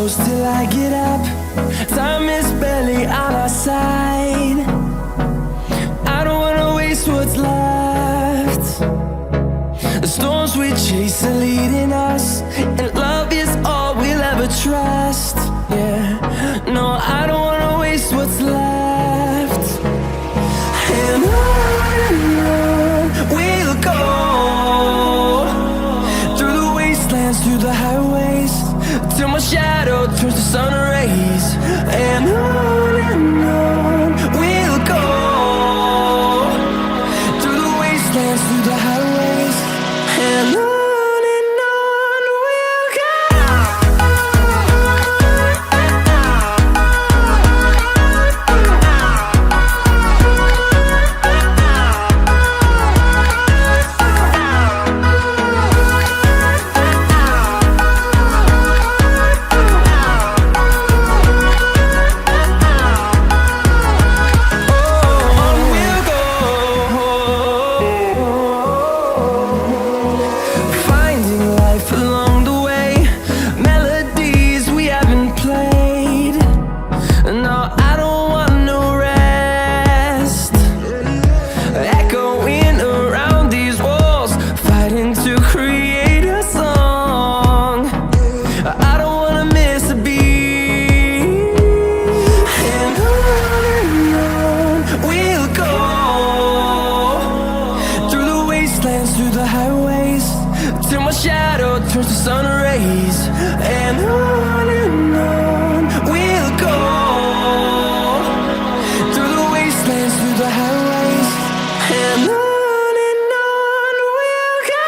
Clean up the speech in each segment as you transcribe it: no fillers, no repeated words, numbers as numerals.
close till I get up. Time is barely on our side. I don't wanna waste what's left. The storms we chase are leading us, and love is all we'll ever trust. Yeah, no, I don't wanna waste what's left. And on we'll go, through the wastelands, through the highways, till my shadow turns to sun rays. And on we'll go, through the wastelands, through the highways, and on we'll go. Through the highways, till my shadow turns to sun rays. And on we'll go, through the wastelands, through the highways, and on we'll go.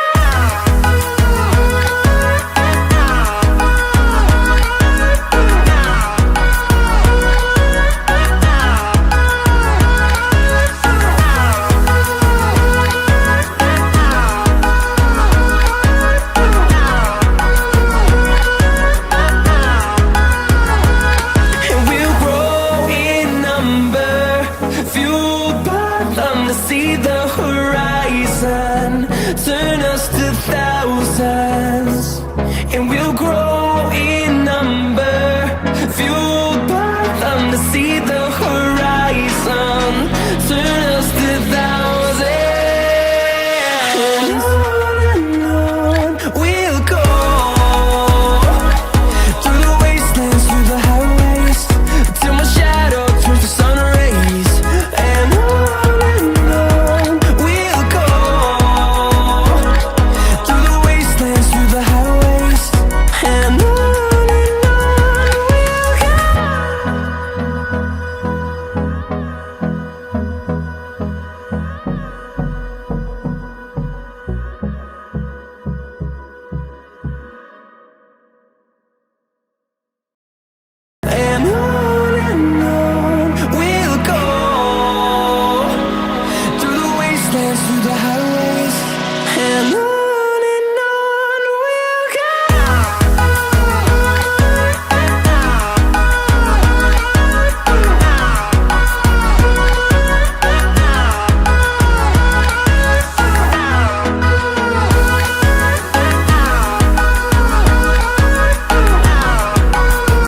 See the horizon turn us to thousands, and we'll grow in number, fueled by them to see the horizon.